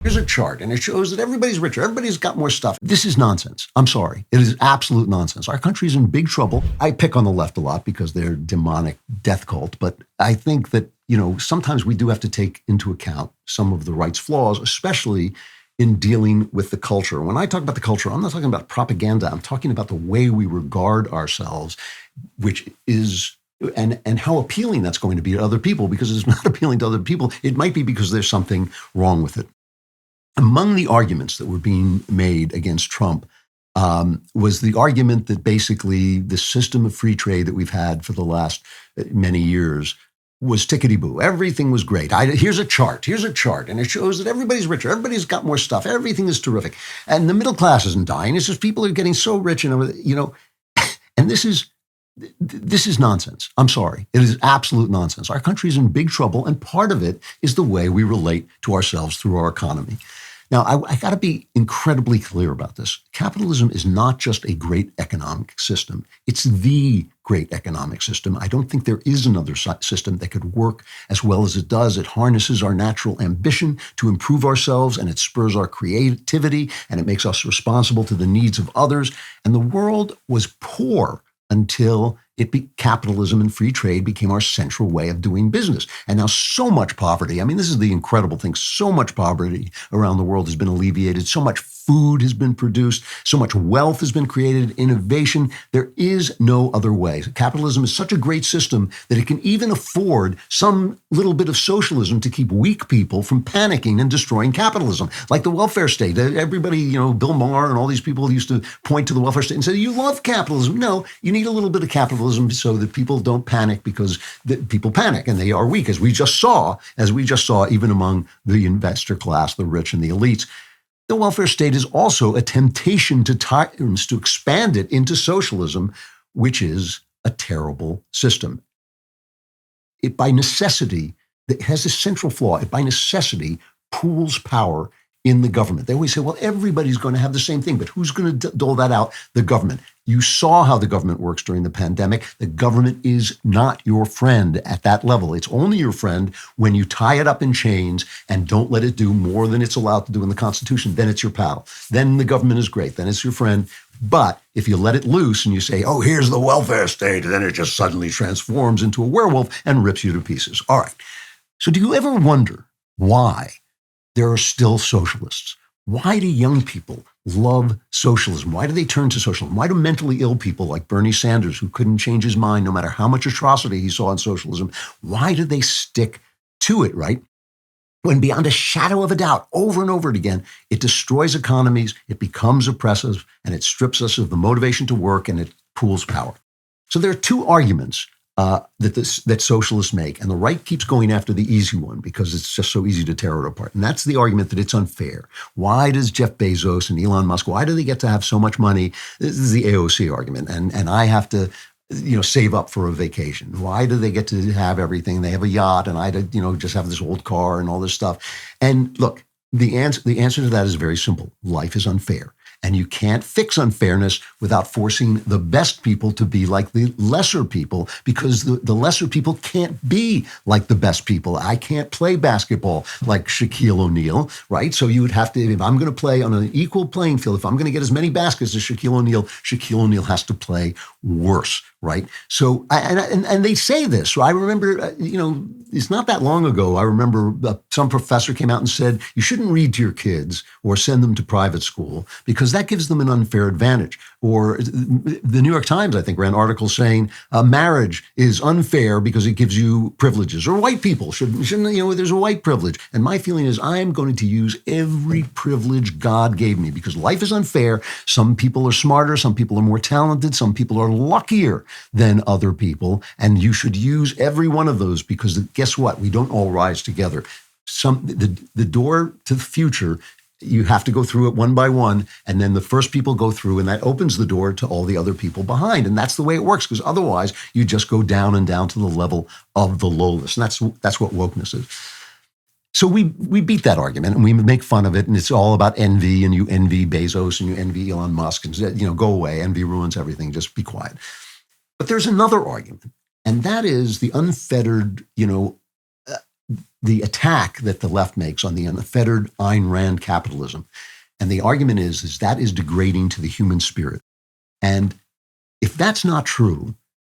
Here's a chart, and it shows that everybody's richer. Everybody's got more stuff. This is nonsense. I'm sorry. It is absolute nonsense. Our country's in big trouble. I pick on the left a lot because they're a demonic death cult, but I think that, sometimes we do have to take into account some of the right's flaws, especially in dealing with the culture. When I talk about the culture, I'm not talking about propaganda. I'm talking about the way we regard ourselves, which is and how appealing that's going to be to other people, because it's not appealing to other people. It might be because there's something wrong with it. Among the arguments that were being made against Trump was the argument that basically the system of free trade that we've had for the last many years was tickety-boo. Everything was great. Here's a chart, and it shows that everybody's richer. Everybody's got more stuff. Everything is terrific. And the middle class isn't dying. It's just people are getting so rich, and this is nonsense. I'm sorry. It is absolute nonsense. Our country is in big trouble, and part of it is the way we relate to ourselves through our economy. Now, I got to be incredibly clear about this. Capitalism is not just a great economic system. It's the great economic system. I don't think there is another system that could work as well as it does. It harnesses our natural ambition to improve ourselves, and it spurs our creativity, and it makes us responsible to the needs of others. And the world was poor until capitalism and free trade became our central way of doing business. And now so much poverty, this is the incredible thing, so much poverty around the world has been alleviated, so much food has been produced, so much wealth has been created, innovation. There is no other way. Capitalism is such a great system that it can even afford some little bit of socialism to keep weak people from panicking and destroying capitalism, like the welfare state. Everybody, Bill Maher and all these people used to point to the welfare state and say, you love capitalism. No, you need a little bit of capitalism so that people don't panic, because people panic and they are weak, as we just saw even among the investor class, the rich and the elites. The welfare state is also a temptation to tyrants to expand it into socialism, which is a terrible system. It by necessity, it has a central flaw. It by necessity pools power in the government. They always say, well, everybody's going to have the same thing, but who's going to dole that out? The government. You saw how the government works during the pandemic. The government is not your friend at that level. It's only your friend when you tie it up in chains and don't let it do more than it's allowed to do in the Constitution. Then it's your pal. Then the government is great. Then it's your friend. But if you let it loose and you say, oh, here's the welfare state, then it just suddenly transforms into a werewolf and rips you to pieces. All right. So do you ever wonder why there are still socialists? Why do young people love socialism? Why do they turn to socialism? Why do mentally ill people like Bernie Sanders, who couldn't change his mind no matter how much atrocity he saw in socialism, why do they stick to it, right? When beyond a shadow of a doubt, over and over again, it destroys economies, it becomes oppressive, and it strips us of the motivation to work, and it pools power. So there are two arguments that socialists make, and the right keeps going after the easy one because it's just so easy to tear it apart. And that's the argument that it's unfair. Why does Jeff Bezos and Elon Musk, why do they get to have so much money? This is the AOC argument. And I have to, save up for a vacation. Why do they get to have everything? They have a yacht, and I, just have this old car and all this stuff. And look, the answer to that is very simple. Life is unfair. And you can't fix unfairness without forcing the best people to be like the lesser people, because the lesser people can't be like the best people. I can't play basketball like Shaquille O'Neal, right? So you would have to, if I'm going to play on an equal playing field, if I'm going to get as many baskets as Shaquille O'Neal has to play worse, right? So, and they say this. So I remember, it's not that long ago, I remember some professor came out and said, you shouldn't read to your kids or send them to private school because that gives them an unfair advantage. Or the New York Times, I think, ran articles saying marriage is unfair because it gives you privileges. Or white people shouldn't, there's a white privilege. And my feeling is I'm going to use every privilege God gave me because life is unfair. Some people are smarter, some people are more talented, some people are luckier than other people. And you should use every one of those because guess what? We don't all rise together. The door to the future, you have to go through it one by one, and then the first people go through, and that opens the door to all the other people behind. And that's the way it works, because otherwise you just go down and down to the level of the lowest. And that's what wokeness is. So we beat that argument, and we make fun of it, and it's all about envy, and you envy Bezos, and you envy Elon Musk, and go away. Envy ruins everything. Just be quiet. But there's another argument, and that is the unfettered, the attack that the left makes on the unfettered Ayn Rand capitalism. And the argument is that is degrading to the human spirit. And if that's not true,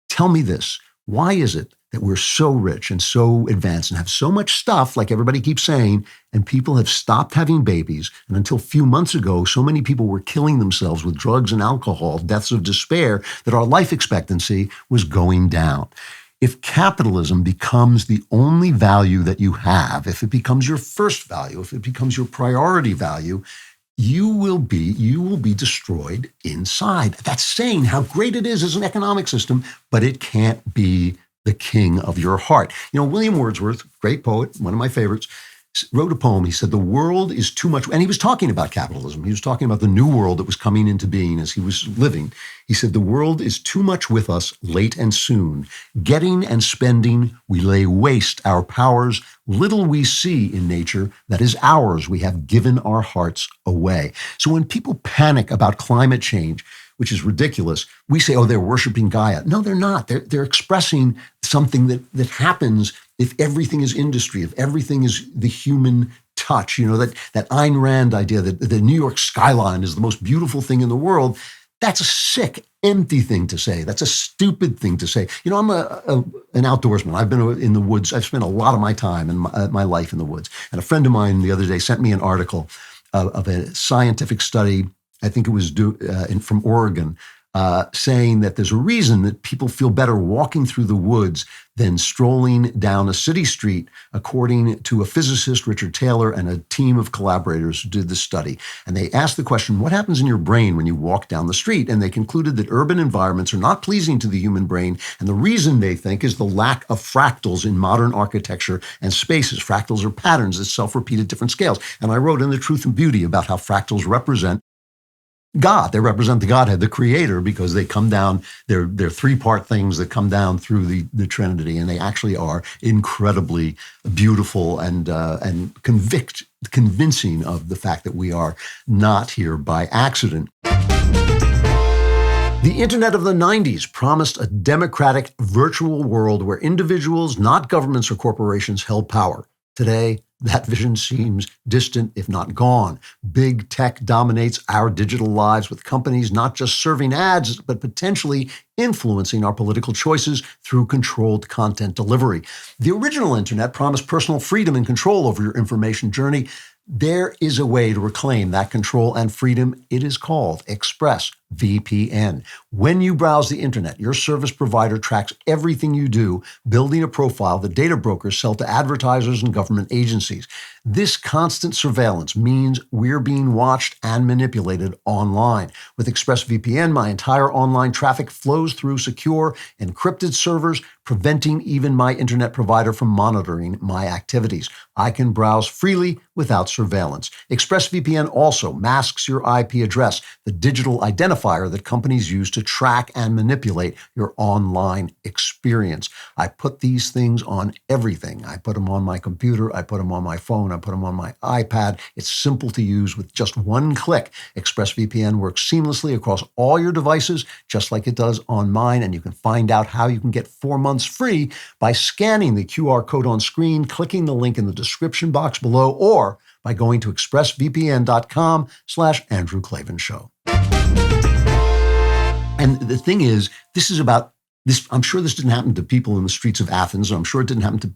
tell me this. Why is it that we're so rich and so advanced and have so much stuff, like everybody keeps saying, and people have stopped having babies? And until a few months ago, so many people were killing themselves with drugs and alcohol, deaths of despair, that our life expectancy was going down. If capitalism becomes the only value that you have, if it becomes your first value, if it becomes your priority value, you will be destroyed inside. That's saying how great it is as an economic system, but it can't be the king of your heart. You know, William Wordsworth, great poet, one of my favorites, wrote a poem. He said, the world is too much, and he was talking about capitalism. He was talking about the new world that was coming into being as he was living. He said, the world is too much with us late and soon. Getting and spending, we lay waste our powers. Little we see in nature that is ours. We have given our hearts away. So when people panic about climate change, which is ridiculous, we say, oh, they're worshiping Gaia. No, they're not. They're expressing something that happens if everything is industry, if everything is the human touch. You know, that Ayn Rand idea that the New York skyline is the most beautiful thing in the world. That's a sick, empty thing to say. That's a stupid thing to say. You know, I'm an outdoorsman. I've been in the woods. I've spent a lot of my time and my life in the woods. And a friend of mine the other day sent me an article of a scientific study. I think it was from Oregon, saying that there's a reason that people feel better walking through the woods than strolling down a city street, according to a physicist, Richard Taylor, and a team of collaborators who did the study. And they asked the question, what happens in your brain when you walk down the street? And they concluded that urban environments are not pleasing to the human brain. And the reason, they think, is the lack of fractals in modern architecture and spaces. Fractals are patterns that self-repeat at different scales. And I wrote in The Truth and Beauty about how fractals represent God. They represent the Godhead, the Creator, because they come down, they're three-part things that come down through the Trinity, and they actually are incredibly beautiful and convincing of the fact that we are not here by accident. The internet of the 90s promised a democratic virtual world where individuals, not governments or corporations, held power. Today, that vision seems distant, if not gone. Big tech dominates our digital lives, with companies not just serving ads, but potentially influencing our political choices through controlled content delivery. The original internet promised personal freedom and control over your information journey. There is a way to reclaim that control and freedom. It is called ExpressVPN. When you browse the internet, your service provider tracks everything you do, building a profile that data brokers sell to advertisers and government agencies. This constant surveillance means we're being watched and manipulated online. With ExpressVPN, my entire online traffic flows through secure, encrypted servers, preventing even my internet provider from monitoring my activities. I can browse freely without surveillance. ExpressVPN also masks your IP address, the digital identifier that companies use to track and manipulate your online experience. I put these things on everything. I put them on my computer. I put them on my phone. I put them on my iPad. It's simple to use with just one click. ExpressVPN works seamlessly across all your devices, just like it does on mine. And you can find out how you can get 4 months free by scanning the QR code on screen, clicking the link in the description box below, or by going to expressvpn.com/Andrew Klavan Show. And the thing is, this is about this. I'm sure this didn't happen to people in the streets of Athens. I'm sure it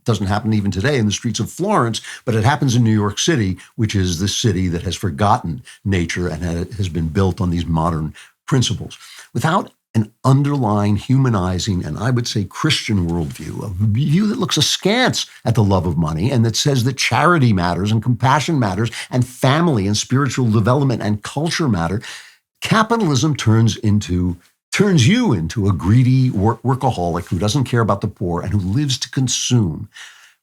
doesn't happen even today in the streets of Florence, but it happens in New York City, which is the city that has forgotten nature and has been built on these modern principles. Without an underlying humanizing and I would say Christian worldview, a view that looks askance at the love of money and that says that charity matters and compassion matters and family and spiritual development and culture matter, capitalism turns you into a greedy workaholic who doesn't care about the poor and who lives to consume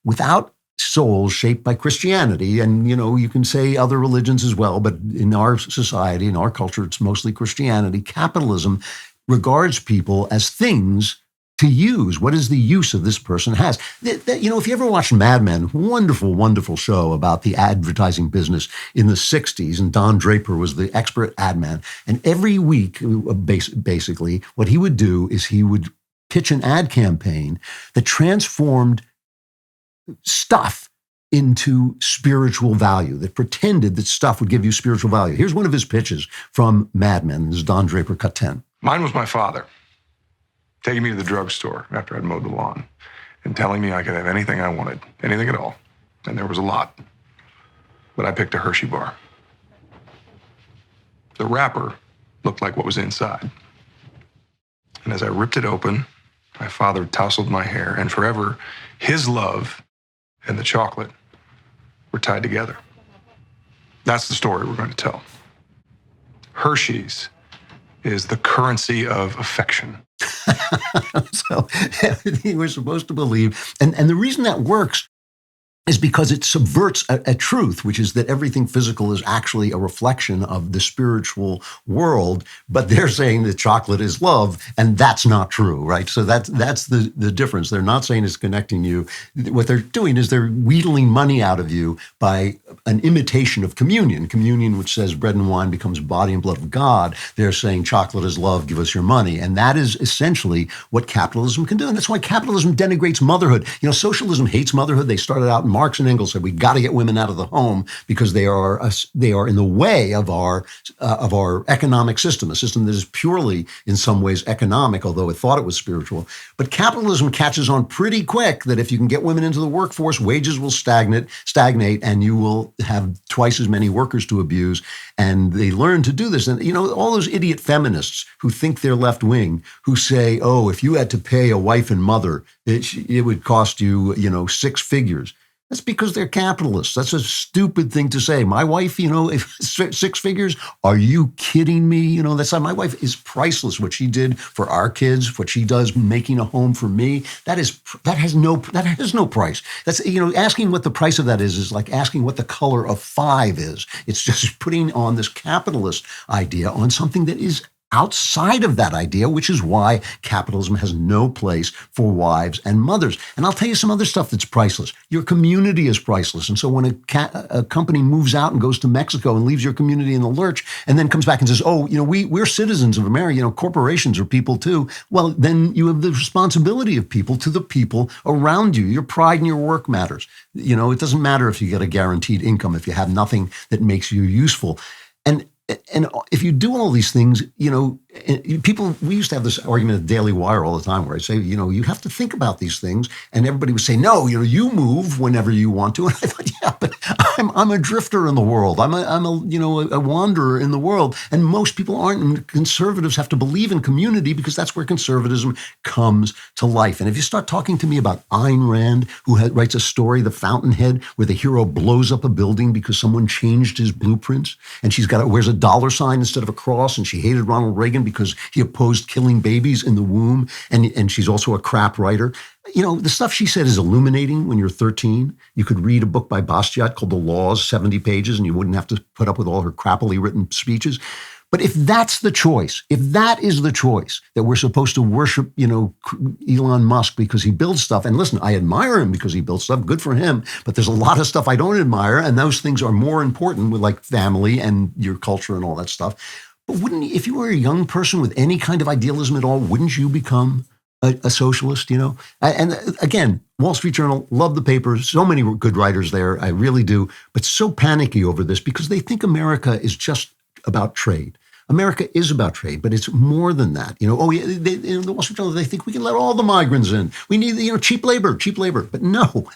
without souls shaped by Christianity. And, you can say other religions as well, but in our society, in our culture, it's mostly Christianity. Capitalism regards people as things to use. What is the use of this person has? If you ever watched Mad Men, wonderful, wonderful show about the advertising business in the 60s, and Don Draper was the expert ad man. And every week, basically, what he would do is he would pitch an ad campaign that transformed stuff into spiritual value, that pretended that stuff would give you spiritual value. Here's one of his pitches from Mad Men. This is Don Draper, cut 10. Mine was my father taking me to the drugstore after I'd mowed the lawn and telling me I could have anything I wanted, anything at all. And there was a lot. But I picked a Hershey bar. The wrapper looked like what was inside. And as I ripped it open, my father tousled my hair, and forever, his love and the chocolate were tied together. That's the story we're going to tell. Hershey's is the currency of affection. So everything we're supposed to believe. And the reason that works is because it subverts a truth, which is that everything physical is actually a reflection of the spiritual world, but they're saying that chocolate is love, and that's not true, right? So that's the difference. They're not saying it's connecting you. What they're doing is they're wheedling money out of you by an imitation of communion. Communion, which says bread and wine becomes body and blood of God. They're saying chocolate is love, give us your money. And that is essentially what capitalism can do. And that's why capitalism denigrates motherhood. You know, socialism hates motherhood. They started out in Marx and Engels said we got to get women out of the home because they are in the way of our economic system, a system that is purely in some ways economic, although it thought it was spiritual. But capitalism catches on pretty quick that if you can get women into the workforce, wages will stagnate, and you will have twice as many workers to abuse. And they learn to do this. And, you know, all those idiot feminists who think they're left wing, who say, oh, if you had to pay a wife and mother, it would cost you, six figures. That's because they're capitalists. That's a stupid thing to say. My wife, if six figures, are you kidding me? That's how my wife is priceless. What she did for our kids, what she does making a home for me, that has no price. That's, asking what the price of that is like asking what the color of 5 is. It's just putting on this capitalist idea on something that is outside of that idea, which is why capitalism has no place for wives and mothers. And I'll tell you some other stuff that's priceless. Your community is priceless. And so when a company moves out and goes to Mexico and leaves your community in the lurch and then comes back and says, oh, we're citizens of America, corporations are people too. Well, then you have the responsibility of people to the people around you. Your pride in your work matters. It doesn't matter if you get a guaranteed income, if you have nothing that makes you useful. And if you do all these things, we used to have this argument at DailyWire all the time where I'd say, you have to think about these things. And everybody would say, no, you move whenever you want to. And I thought, yeah, but I'm a drifter in the world. I'm a wanderer in the world. And most people aren't. And conservatives have to believe in community because that's where conservatism comes to life. And if you start talking to me about Ayn Rand, who writes a story, The Fountainhead, where the hero blows up a building because someone changed his blueprints, and wears a dollar sign instead of a cross, and she hated Ronald Reagan because he opposed killing babies in the womb, and she's also a crap writer. The stuff she said is illuminating when you're 13. You could read a book by Bastiat called The Laws, 70 pages, and you wouldn't have to put up with all her crappily written speeches. But if that's the choice, if that is the choice, that we're supposed to worship, Elon Musk because he builds stuff, and listen, I admire him because he builds stuff, good for him, but there's a lot of stuff I don't admire, and those things are more important with like family and your culture and all that stuff. But if you were a young person with any kind of idealism at all, wouldn't you become a socialist, And again, Wall Street Journal, love the paper, so many good writers there, I really do, but so panicky over this because they think America is just about trade. America is about trade, but it's more than that. In the Wall Street Journal, they think we can let all the migrants in. We need, cheap labor. But no.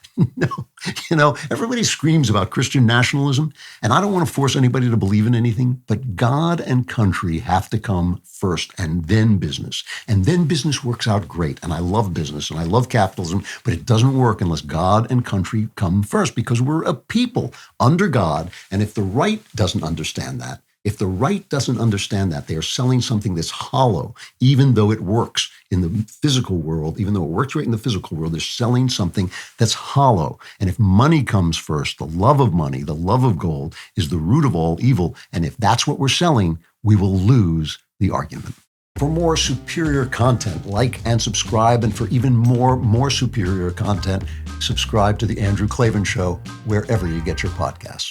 Everybody screams about Christian nationalism, and I don't want to force anybody to believe in anything, but God and country have to come first, and then business. And then business works out great. And I love business, and I love capitalism, but it doesn't work unless God and country come first, because we're a people under God. And if the right doesn't understand that, they are selling something that's hollow, even though it works in the physical world, even though it works right in the physical world, they're selling something that's hollow. And if money comes first, the love of money, the love of gold is the root of all evil. And if that's what we're selling, we will lose the argument. For more superior content, like and subscribe. And for even more superior content, subscribe to The Andrew Klavan Show, wherever you get your podcasts.